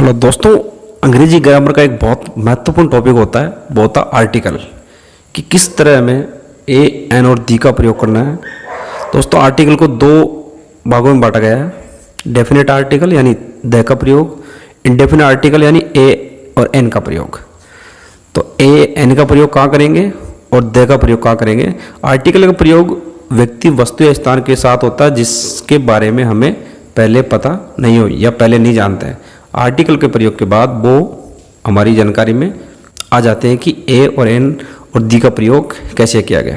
मतलब दोस्तों, अंग्रेजी ग्रामर का एक बहुत महत्वपूर्ण टॉपिक होता है, वो होता है आर्टिकल, कि किस तरह हमें ए, एन और दी का प्रयोग करना है। दोस्तों, आर्टिकल को दो भागों में बांटा गया है। डेफिनेट आर्टिकल यानी द का प्रयोग, इंडेफिनेट आर्टिकल यानी ए और एन का प्रयोग। तो ए एन का प्रयोग कहाँ करेंगे और द का प्रयोग कहाँ करेंगे। आर्टिकल का प्रयोग व्यक्ति, वस्तु या स्थान के साथ होता है जिसके बारे में हमें पहले पता नहीं हो या पहले नहीं जानते हैं। आर्टिकल के प्रयोग के बाद वो हमारी जानकारी में आ जाते हैं कि ए और एन और दी का प्रयोग कैसे किया गया।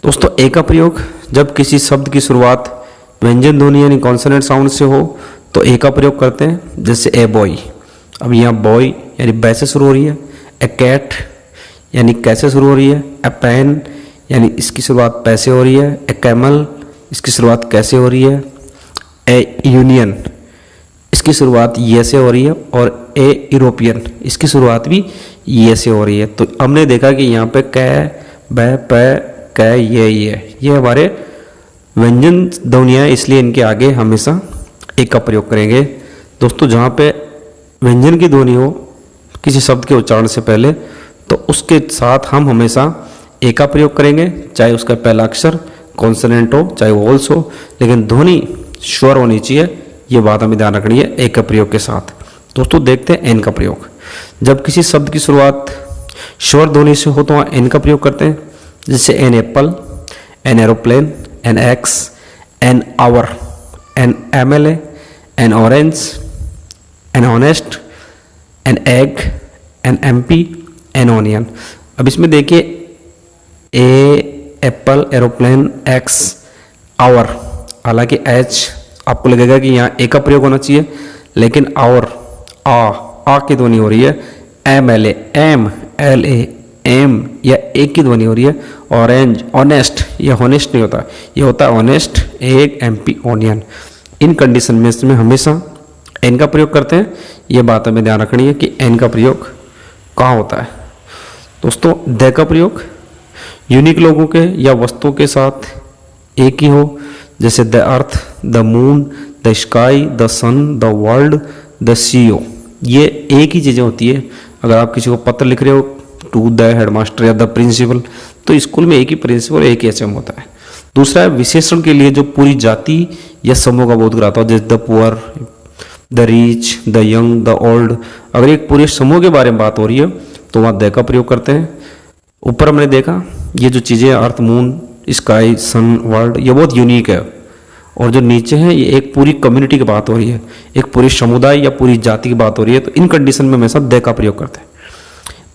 दोस्तों, ए का प्रयोग जब किसी शब्द की शुरुआत व्यंजन ध्वनि यानी कॉन्सोनेंट साउंड से हो तो ए का प्रयोग करते हैं। जैसे ए बॉय, अब यहाँ बॉय यानी बै से शुरू हो रही है। ए कैट यानी कैसे शुरू हो रही है। ए पेन यानी इसकी शुरुआत पैसे हो रही है। ए कैमल, इसकी शुरुआत कैसे हो रही है। ए यूनियन, इसकी शुरुआत ये से हो रही है। और ए यूरोपियन, इसकी शुरुआत भी ये से हो रही है। तो हमने देखा कि यहाँ पे कै, बै, पै, कै, ये हमारे व्यंजन ध्वनियाँ, इसलिए इनके आगे हमेशा ए का प्रयोग करेंगे। दोस्तों, जहाँ पे व्यंजन की ध्वनि हो किसी शब्द के उच्चारण से पहले, तो उसके साथ हम हमेशा ए का प्रयोग करेंगे, चाहे उसका पहला अक्षर कॉन्सोनेंट हो, चाहे वोवल्स हो, लेकिन ध्वनि स्वर होनी चाहिए। ये बात हमें ध्यान रखनी है ए का प्रयोग के साथ। दोस्तों, देखते हैं एन का प्रयोग। जब किसी शब्द की शुरुआत स्वर ध्वनि से हो तो वहाँ एन का प्रयोग करते हैं। जैसे an apple, an aeroplane, an axe, an hour, an MLA, an orange, an honest, an egg, an MP, an onion. अब इसमें देखिए A, apple, aeroplane, axe, hour, हालांकि एच आपको लगेगा कि यहाँ ए का प्रयोग होना चाहिए, लेकिन आवर आ की ध्वनि हो रही है। MLA, M L A, M या ए की ध्वनि हो रही है। ऑरेंज, ऑनेस्ट, यह ऑनेस्ट नहीं होता, यह होता है ऑनेस्ट, एग, एमपी, ऑनियन। इन कंडीशन में इसमें हमेशा एन का प्रयोग करते हैं। यह बात हमें ध्यान रखनी है कि एन का प्रयोग कहाँ होता है। दोस्तों, द का प्रयोग यूनिक लोगों के या वस्तुओं के साथ एक ही हो। जैसे the earth, the moon, the sky, the sun, the world, the CO. ये एक ही चीज़ें होती है। अगर आप किसी को पत्र लिख रहे हो टू द हेडमास्टर या द प्रिंसिपल, तो स्कूल में एक ही प्रिंसिपल, एक ही एचएम होता है। दूसरा है विशेषण के लिए जो पूरी जाति या समूह का बोध कराता हो, जैसे the poor, the rich, the young, the old. अगर एक पूरे समूह के बारे में बात हो रही है तो वहाँ द का प्रयोग करते हैं। ऊपर हमने देखा ये जो चीज़ें अर्थ, मून, स्काई, सन, वर्ल्ड, ये बहुत यूनिक है। और जो नीचे है ये एक पूरी कम्युनिटी की बात हो रही है, एक पूरी समुदाय या पूरी जाति की बात हो रही है। तो इन कंडीशन में हमेशा द का प्रयोग करते हैं।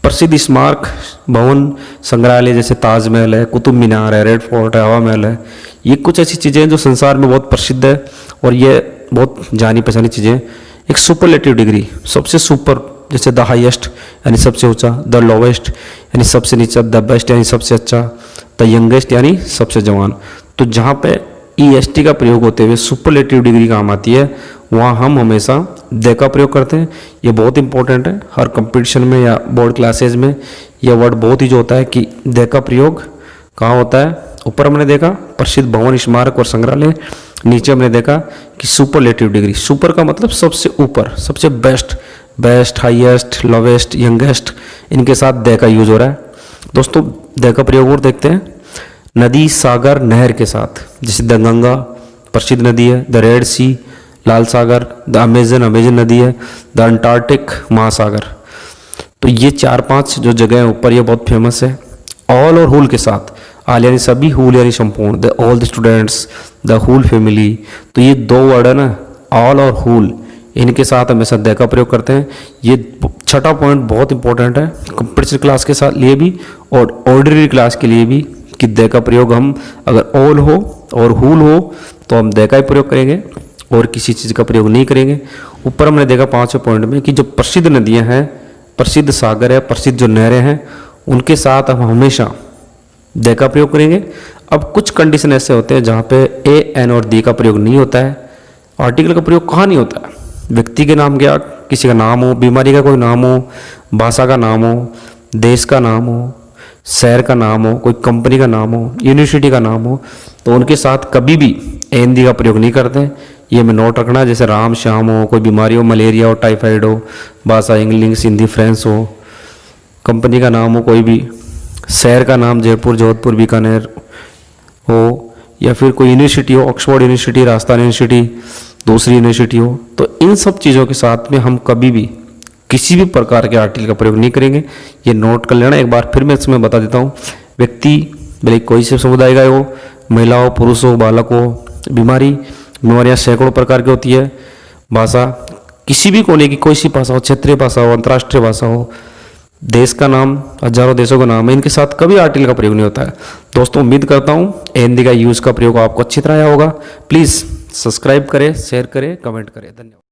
प्रसिद्ध स्मारक, भवन, संग्रहालय जैसे ताजमहल है, कुतुब मीनार है, रेड फोर्ट है, हवा महल है, ये कुछ ऐसी चीज़ें हैं जो संसार में बहुत प्रसिद्ध है और ये बहुत जानी पहचानी चीज़ें हैं। एक सुपरलेटिव डिग्री, सबसे सुपर, जैसे द हाईएस्ट यानी सबसे ऊंचा, द लोवेस्ट यानी सबसे नीचा, द बेस्ट यानी सबसे अच्छा, द यंगेस्ट यानी सबसे जवान। तो जहाँ पे EST का प्रयोग होते हुए सुपरलेटिव डिग्री काम आती है, वहाँ हम हमेशा द का प्रयोग करते हैं। ये बहुत इंपॉर्टेंट है, हर कंपटीशन में या बोर्ड क्लासेज में यह वर्ड बहुत ही जो होता है कि द का प्रयोग कहाँ होता है। ऊपर हमने देखा प्रसिद्ध भवन, स्मारक और संग्रहालय, नीचे हमने देखा कि सुपरलेटिव डिग्री। सुपर का मतलब सबसे ऊपर, सबसे best, best, highest, lowest, youngest, इनके साथ द का यूज हो रहा है। दोस्तों, द का प्रयोग और देखते हैं नदी, सागर, नहर के साथ। जैसे द गंगा प्रसिद्ध नदी है, द रेड सी, लाल सागर, द अमेजन, अमेजन नदी है, द अंटार्कटिक महासागर। तो ये 4-5 जो जगह है ऊपर, ये बहुत फेमस है। ऑल और हुल के साथ, ऑल यानी सभी, हुल यानी संपूर्ण, the all the students, the whole family. तो ये दो वर्ड है ना, ऑल और हुल, इनके साथ हमेशा द का प्रयोग करते हैं। ये छठा पॉइंट बहुत इंपॉर्टेंट है कंपटीशन क्लास के साथ लिए भी और ऑर्डिनरी क्लास के लिए भी, कि द का प्रयोग हम अगर ऑल हो और हुल हो तो हम द का ही प्रयोग करेंगे और किसी चीज़ का प्रयोग नहीं करेंगे। ऊपर हमने देखा 5वें पॉइंट में कि जो प्रसिद्ध नदियां हैं, प्रसिद्ध सागर है, प्रसिद्ध जो नहरें हैं, उनके साथ हम हमेशा द का प्रयोग करेंगे। अब कुछ कंडीशन ऐसे होते हैं जहाँ पे ए, एन और दी का प्रयोग नहीं होता है। आर्टिकल का प्रयोग कहाँ नहीं होता है। व्यक्ति के नाम, क्या किसी का नाम हो, बीमारी का कोई नाम हो, भाषा का नाम हो, देश का नाम हो, शहर का नाम हो, कोई कंपनी का नाम हो, यूनिवर्सिटी का नाम हो, तो उनके साथ कभी भी एन दी का प्रयोग नहीं करते हैं। ये हमें नोट रखना है, जैसे राम श्याम हो, कोई बीमारी हो, मलेरिया हो, टाइफाइड हो, भाषा इंग्लिश हिंदी फ्रेंच हो, कंपनी का नाम हो कोई भी, शहर का नाम जयपुर जोधपुर बीकानेर हो, या फिर कोई यूनिवर्सिटी हो, ऑक्सफोर्ड यूनिवर्सिटी, राजस्थान यूनिवर्सिटी, दूसरी यूनिवर्सिटी हो, तो इन सब चीज़ों के साथ में हम कभी भी किसी भी प्रकार के आर्टिकल का प्रयोग नहीं करेंगे। ये नोट कर लेना। एक बार फिर मैं इसमें बता देता हूँ, व्यक्ति भले कोई से समुदाय का हो, महिला हो, पुरुष हो, बालक हो, बीमारियाँ सैकड़ों प्रकार की होती है, भाषा किसी भी कोने की कोई सी भाषा हो, क्षेत्रीय भाषा हो, अंतर्राष्ट्रीय भाषा हो, देश का नाम, हजारों देशों का नाम है, इनके साथ कभी आर्टिकल का प्रयोग नहीं होता है। दोस्तों उम्मीद करता हूँ हिंदी का यूज़ का प्रयोग आपको अच्छी तरह आया होगा। प्लीज़ सब्सक्राइब करें, शेयर करें, कमेंट करें। धन्यवाद।